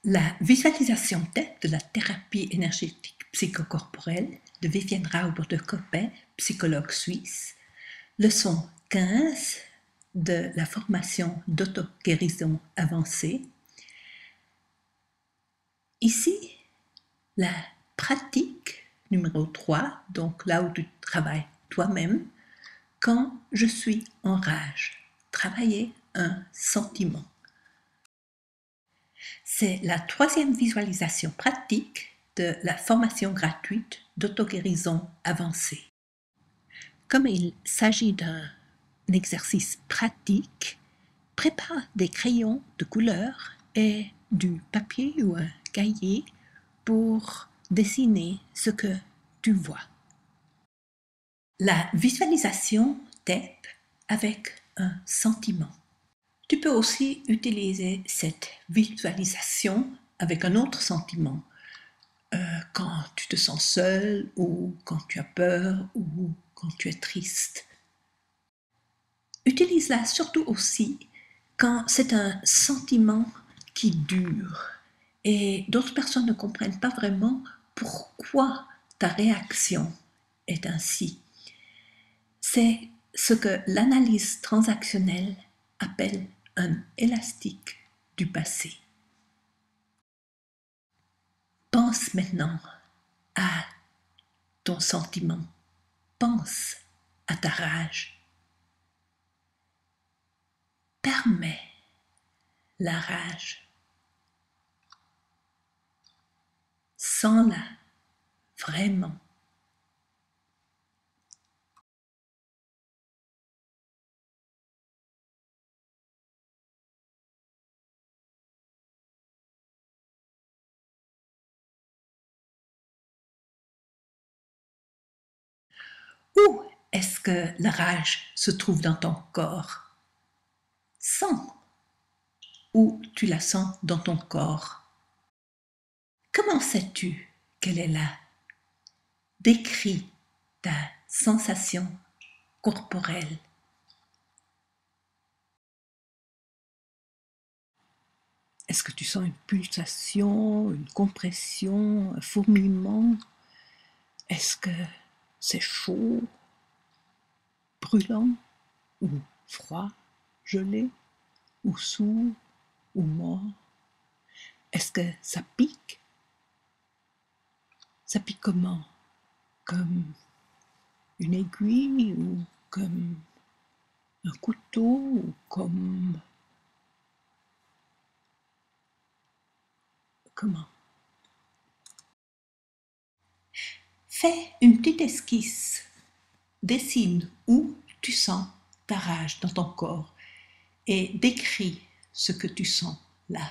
La visualisation tête de la thérapie énergétique psychocorporelle de Vivienne Rauber de Coppet, psychologue suisse, leçon 15 de la formation d'auto-guérison avancée. Ici, la pratique numéro 3, donc là où tu travailles toi-même, quand je suis en rage, travailler un sentiment. C'est la troisième visualisation pratique de la formation gratuite d'auto-guérison avancée. Comme il s'agit d'un exercice pratique, prépare des crayons de couleur et du papier ou un cahier pour dessiner ce que tu vois. La visualisation t'aide avec un sentiment. Tu peux aussi utiliser cette visualisation avec un autre sentiment, quand tu te sens seul ou quand tu as peur ou quand tu es triste. Utilise-la surtout aussi quand c'est un sentiment qui dure et d'autres personnes ne comprennent pas vraiment pourquoi ta réaction est ainsi. C'est ce que l'analyse transactionnelle appelle un élastique du passé. Pense maintenant à ton sentiment. Pense à ta rage. Permets la rage. Sens-la vraiment. Où est-ce que la rage se trouve dans ton corps? Sens où tu la sens dans ton corps. Comment sais-tu qu'elle est là? Décris ta sensation corporelle. Est-ce que tu sens une pulsation, une compression, un fourmillement? Est-ce que c'est chaud, brûlant, ou froid, gelé, ou sourd, ou mort? Est-ce que ça pique? Ça pique comment? Comme une aiguille, ou comme un couteau, ou comme... Comment? Fais une petite esquisse. Dessine où tu sens ta rage dans ton corps et décris ce que tu sens là.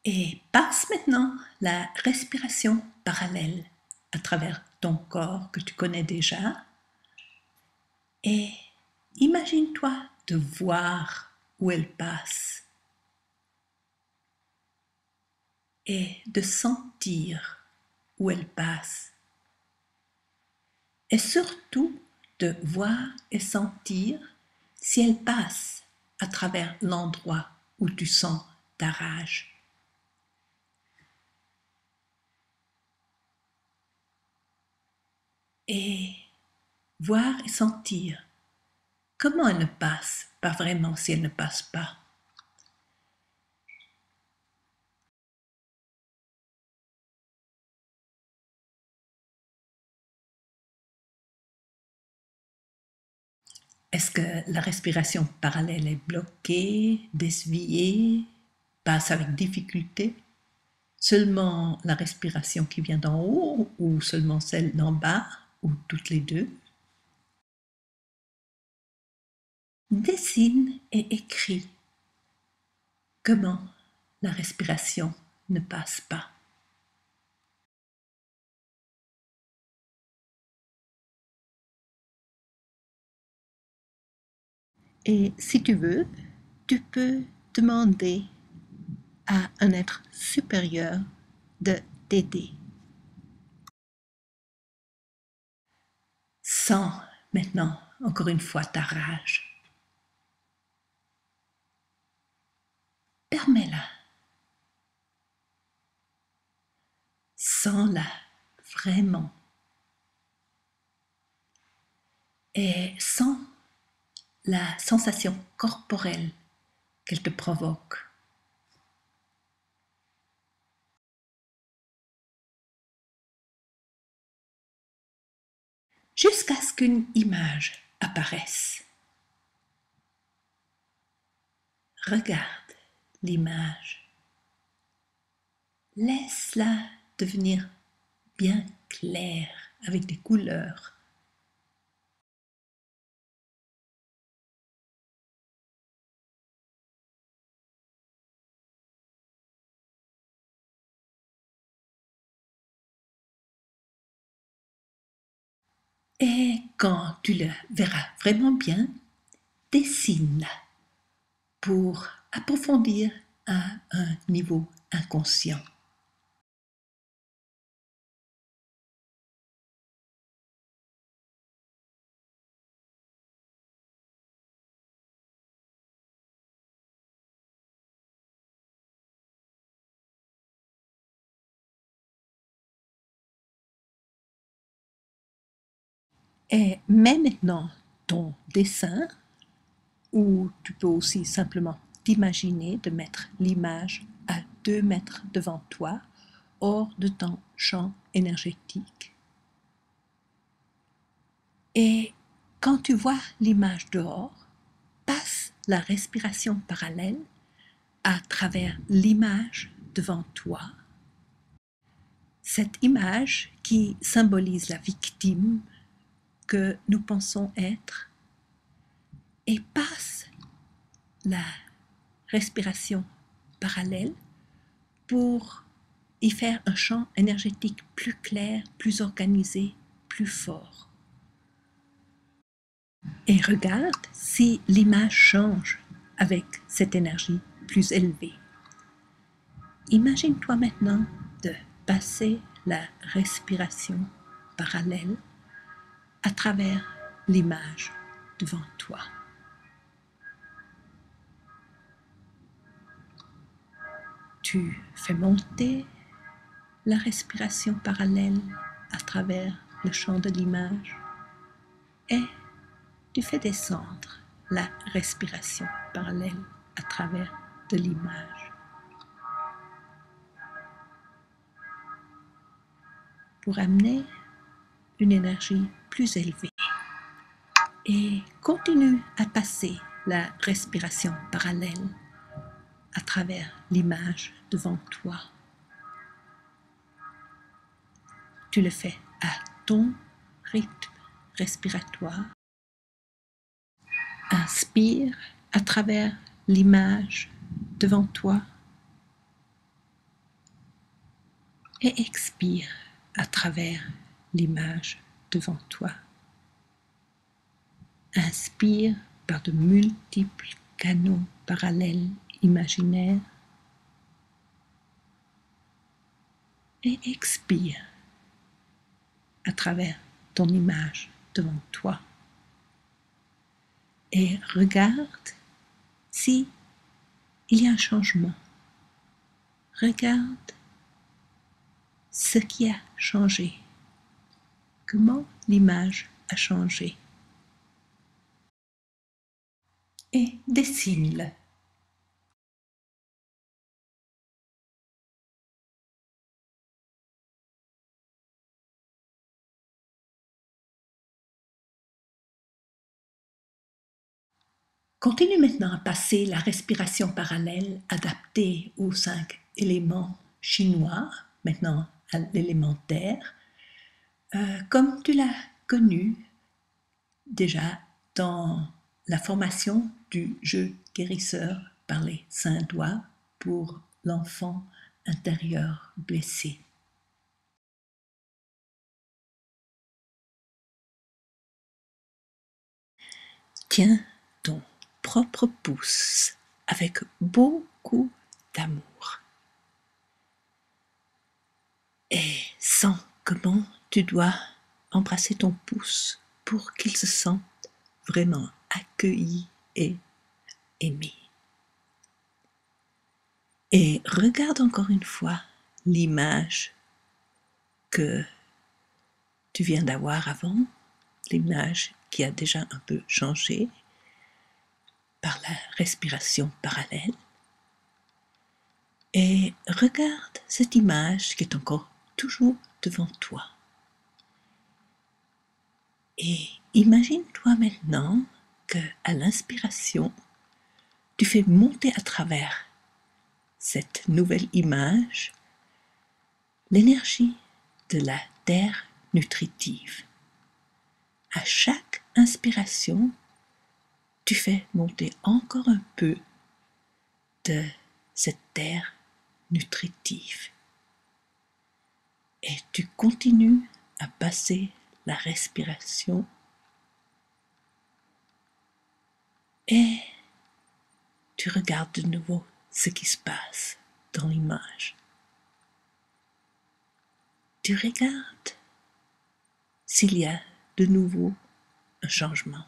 Et passe maintenant la respiration parallèle à travers ton corps que tu connais déjà. Et imagine-toi de voir où elle passe et de sentir où elle passe. Et surtout de voir et sentir si elle passe à travers l'endroit où tu sens ta rage. Et voir et sentir comment elle ne passe pas vraiment si elle ne passe pas. Est-ce que la respiration parallèle est bloquée, déviée, passe avec difficulté? Seulement la respiration qui vient d'en haut ou seulement celle d'en bas ou toutes les deux? Dessine et écris comment la respiration ne passe pas. Et si tu veux, tu peux demander à un être supérieur de t'aider. Sens maintenant, encore une fois, ta rage. Permets-la. Sens-la vraiment. Et sens la sensation corporelle qu'elle te provoque. Jusqu'à ce qu'une image apparaisse. Regarde l'image. Laisse-la devenir bien claire avec des couleurs. Et quand tu le verras vraiment bien, dessine-la pour approfondir à un niveau inconscient. Et mets maintenant ton dessin, ou tu peux aussi simplement t'imaginer de mettre l'image à 2 mètres devant toi, hors de ton champ énergétique. Et quand tu vois l'image dehors, passe la respiration parallèle à travers l'image devant toi. Cette image qui symbolise la victime que nous pensons être, et passe la respiration parallèle pour y faire un champ énergétique plus clair, plus organisé, plus fort. Et regarde si l'image change avec cette énergie plus élevée. Imagine-toi maintenant de passer la respiration parallèle à travers l'image devant toi. Tu fais monter la respiration parallèle à travers le champ de l'image et tu fais descendre la respiration parallèle à travers de l'image. Pour amener une énergie plus élevée. Et continue à passer la respiration parallèle à travers l'image devant toi. Tu le fais à ton rythme respiratoire. Inspire à travers l'image devant toi et expire à travers l'image devant toi. Inspire par de multiples canaux parallèles imaginaires et expire à travers ton image devant toi. Et regarde si il y a un changement. Regarde ce qui a changé. Comment l'image a changé. Et dessine-le. Continue maintenant à passer la respiration parallèle adaptée aux 5 éléments chinois, maintenant à l'élément terre, comme tu l'as connu déjà dans la formation du jeu guérisseur par les 5 doigts pour l'enfant intérieur blessé. Tiens ton propre pouce avec beaucoup d'amour. et sens comment tu dois embrasser ton pouce pour qu'il se sente vraiment accueilli et aimé. Et regarde encore une fois l'image que tu viens d'avoir avant, l'image qui a déjà un peu changé par la respiration parallèle. Et regarde cette image qui est encore toujours devant toi. Et imagine-toi maintenant que à l'inspiration, tu fais monter à travers cette nouvelle image l'énergie de la terre nutritive. À chaque inspiration, tu fais monter encore un peu de cette terre nutritive. Et tu continues à passer la respiration et tu regardes de nouveau ce qui se passe dans l'image. Tu regardes s'il y a de nouveau un changement.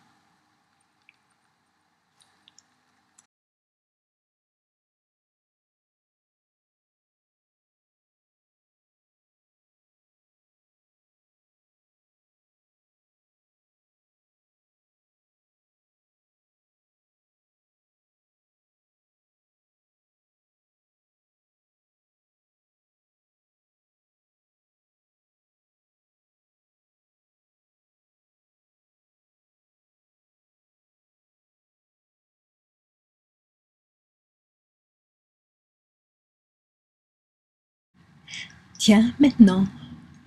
Tiens maintenant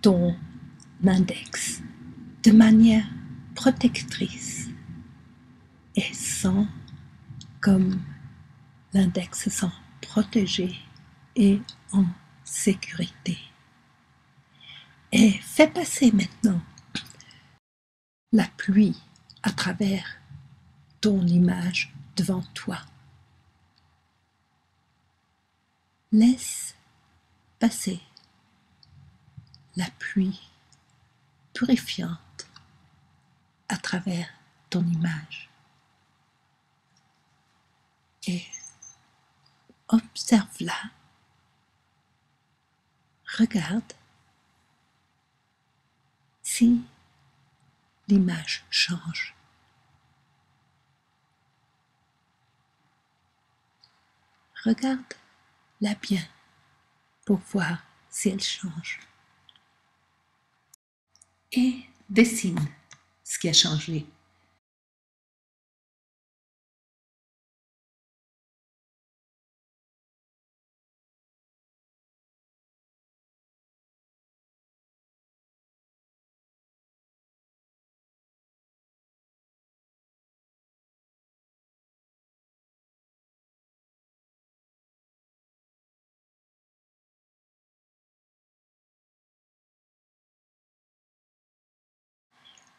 ton index de manière protectrice et sens comme l'index se sent protégé et en sécurité. Et fais passer maintenant la pluie à travers ton image devant toi. Laisse passer la pluie purifiante à travers ton image et observe-la. Regarde si l'image change. Regarde-la bien pour voir si elle change. Et dessine ce qui a changé.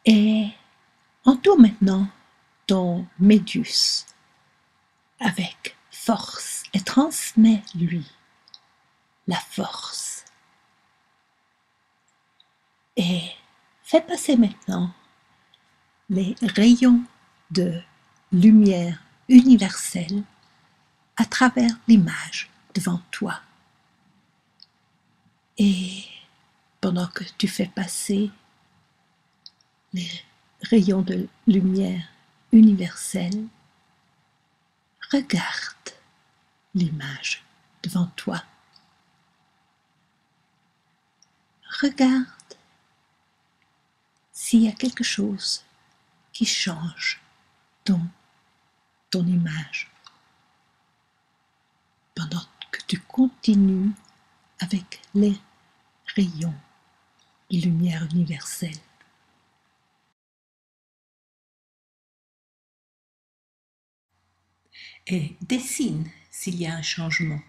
Et entoure maintenant ton médius avec force et transmets-lui la force. Et fais passer maintenant les rayons de lumière universelle à travers l'image devant toi. Et pendant que tu fais passer les rayons de lumière universelle, regarde l'image devant toi. Regarde s'il y a quelque chose qui change dans ton image pendant que tu continues avec les rayons de lumière universelle. Et dessine s'il y a un changement.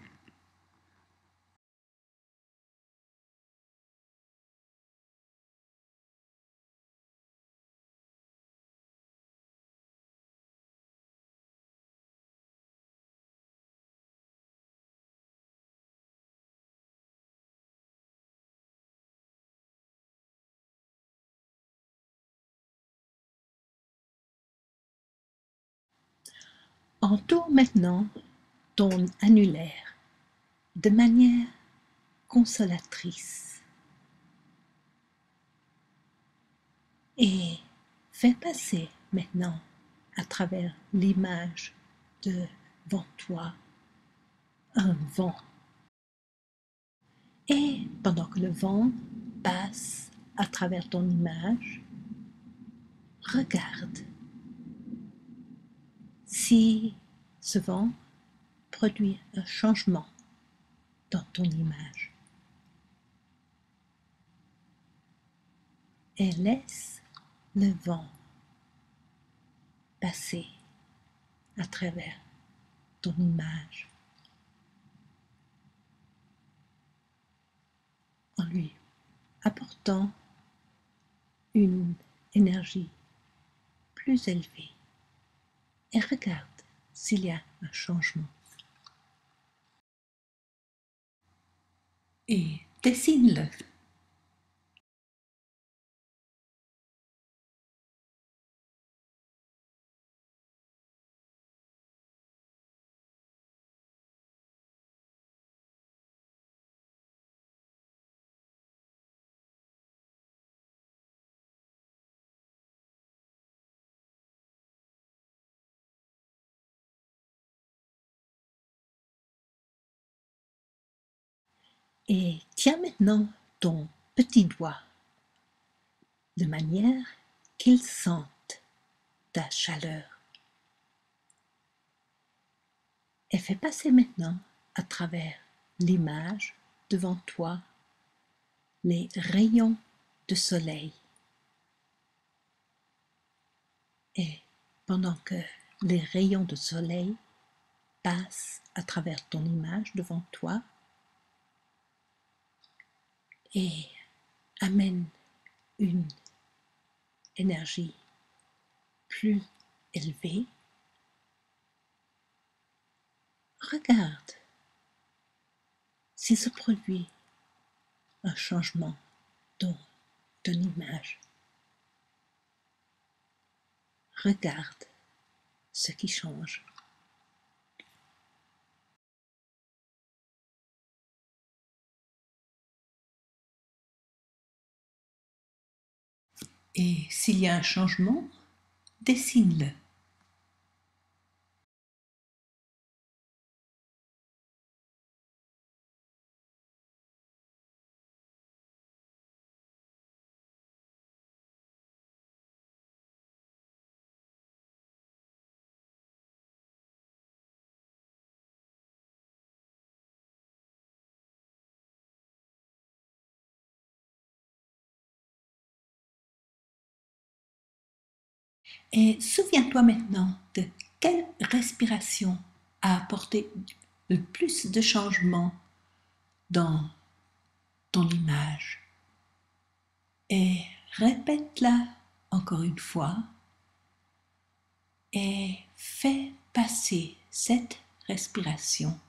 Entoure maintenant ton annulaire de manière consolatrice et fais passer maintenant à travers l'image devant toi un vent. Et pendant que le vent passe à travers ton image, regarde si ce vent produit un changement dans ton image. Et laisse le vent passer à travers ton image en lui apportant une énergie plus élevée et regarde s'il y a un changement. Et dessine-le. Et tiens maintenant ton petit doigt de manière qu'il sente ta chaleur. Et fais passer maintenant à travers l'image devant toi les rayons de soleil. Et pendant que les rayons de soleil passent à travers ton image devant toi et amènent une énergie plus élevée, regarde s'il se produit un changement dans ton image. Regarde ce qui change. Et s'il y a un changement, dessine-le. Et souviens-toi maintenant de quelle respiration a apporté le plus de changements dans ton image. Et répète-la encore une fois et fais passer cette respiration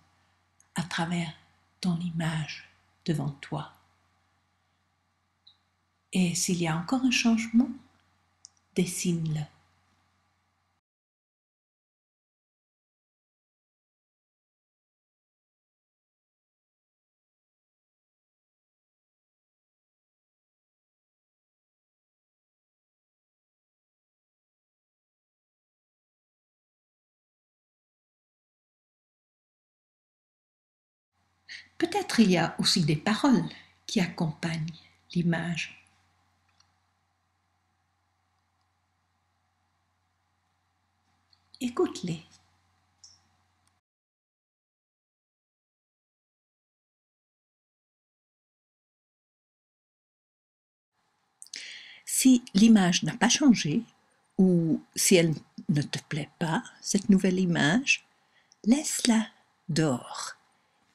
à travers ton image devant toi. Et s'il y a encore un changement, dessine-le. Peut-être il y a aussi des paroles qui accompagnent l'image. Écoute-les. Si l'image n'a pas changé, ou si elle ne te plaît pas, cette nouvelle image, laisse-la dehors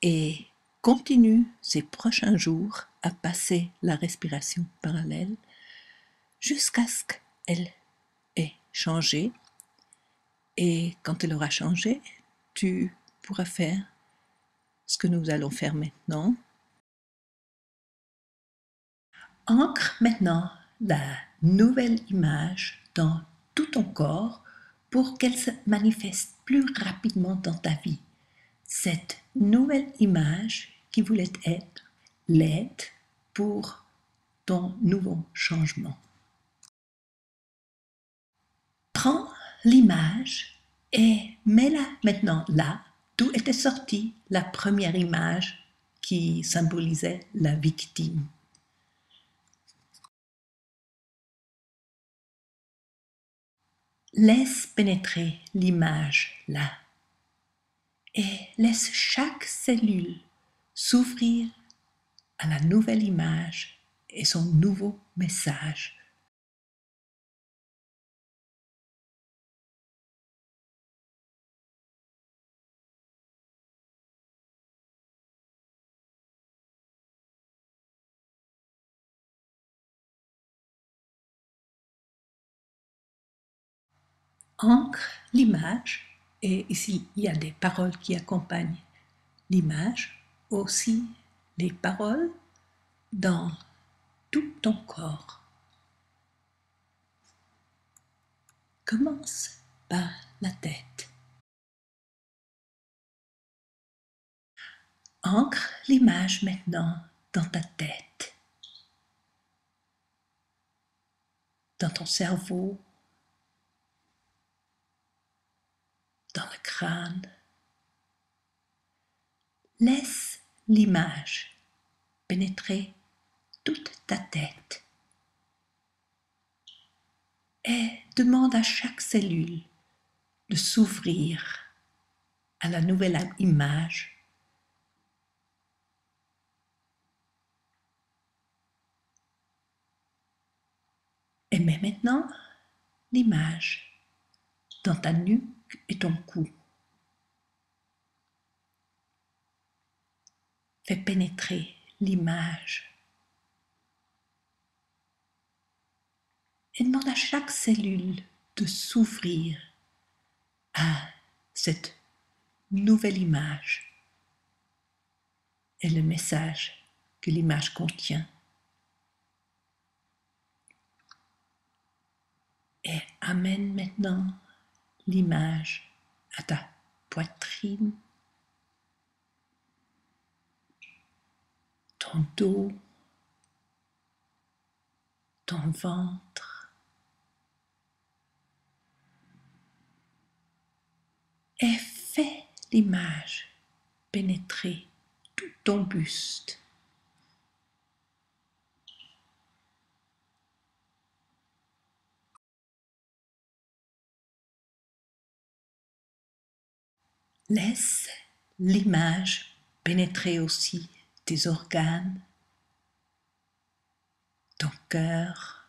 et continue ces prochains jours à passer la respiration parallèle jusqu'à ce qu'elle ait changé. Et quand elle aura changé, tu pourras faire ce que nous allons faire maintenant. Ancre maintenant la nouvelle image dans tout ton corps pour qu'elle se manifeste plus rapidement dans ta vie. Cette nouvelle image qui voulait être l'aide pour ton nouveau changement. Prends l'image et mets-la maintenant là, d'où était sortie la première image qui symbolisait la victime. Laisse pénétrer l'image là et laisse chaque cellule s'ouvrir à la nouvelle image et son nouveau message. Ancre l'image, et ici il y a des paroles qui accompagnent l'image, aussi les paroles dans tout ton corps. Commence par la tête. Ancre l'image maintenant dans ta tête, dans ton cerveau, dans le crâne. Laisse l'image pénétrer toute ta tête et demande à chaque cellule de s'ouvrir à la nouvelle image. Et mets maintenant l'image dans ta nuque et ton cou. Fais pénétrer l'image et demande à chaque cellule de s'ouvrir à cette nouvelle image et le message que l'image contient. Et amène maintenant l'image à ta poitrine, ton dos, ton ventre, et fais l'image pénétrer tout ton buste. Laisse l'image pénétrer aussi tes organes, ton cœur,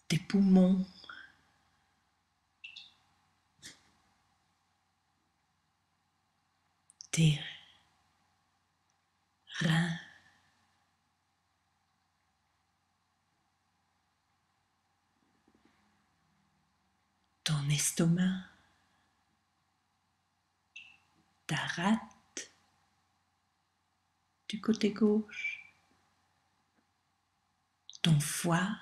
tes poumons, tes reins, ton estomac, ta rate du côté gauche, ton foie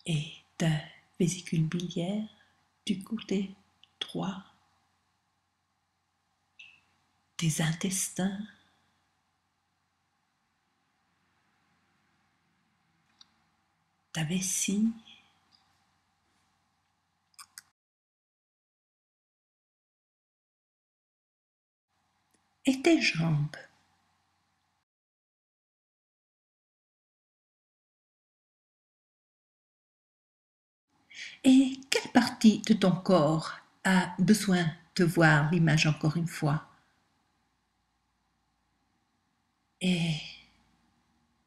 et ta vésicule biliaire du côté droit, tes intestins, ta vessie, et tes jambes. Et quelle partie de ton corps a besoin de voir l'image encore une fois? Et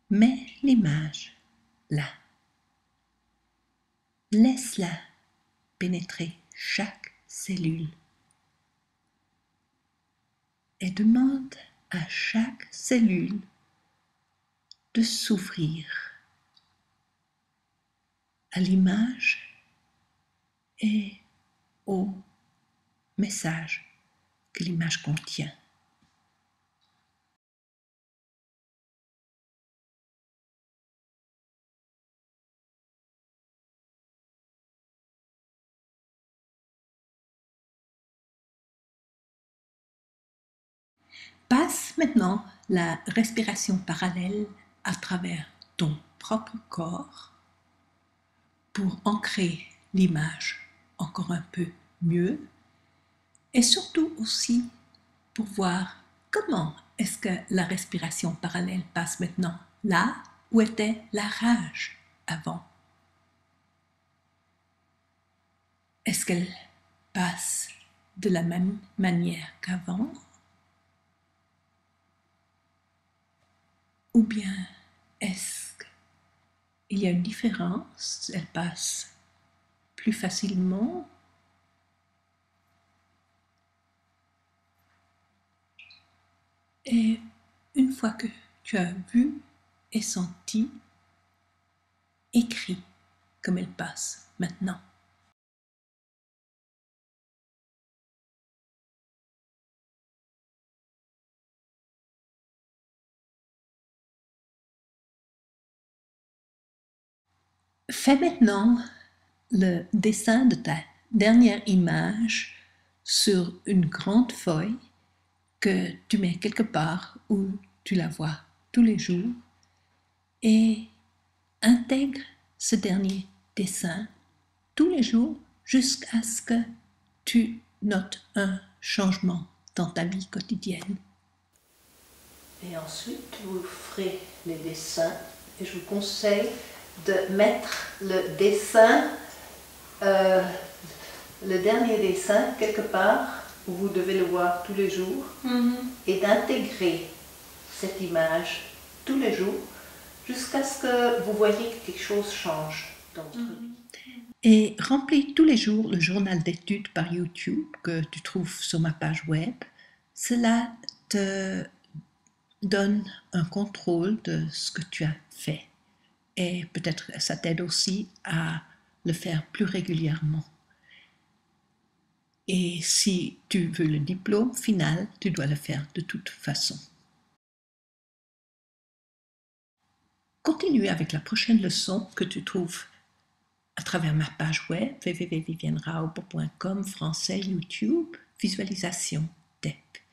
mets l'image là. Laisse-la pénétrer chaque cellule. Et demande à chaque cellule de s'ouvrir à l'image et au message que l'image contient. Passe maintenant la respiration parallèle à travers ton propre corps pour ancrer l'image encore un peu mieux et surtout aussi pour voir comment est-ce que la respiration parallèle passe maintenant là où était la rage avant. Est-ce qu'elle passe de la même manière qu'avant? Ou bien est-ce qu'il y a une différence? Elle passe plus facilement? Et une fois que tu as vu et senti, écris comme elle passe maintenant. Fais maintenant le dessin de ta dernière image sur une grande feuille que tu mets quelque part où tu la vois tous les jours et intègre ce dernier dessin tous les jours jusqu'à ce que tu notes un changement dans ta vie quotidienne. Et ensuite, vous ferez les dessins et je vous conseille de mettre le dessin, le dernier dessin quelque part où vous devez le voir tous les jours et d'intégrer cette image tous les jours jusqu'à ce que vous voyez que quelque chose change dans votre vie. Et remplis tous les jours le journal d'études par YouTube que tu trouves sur ma page web. Cela te donne un contrôle de ce que tu as fait. Et peut-être ça t'aide aussi à le faire plus régulièrement. Et si tu veux le diplôme final, tu dois le faire de toute façon. Continue avec la prochaine leçon que tu trouves à travers ma page web www.viviennerauber.com français YouTube visualisation TEP.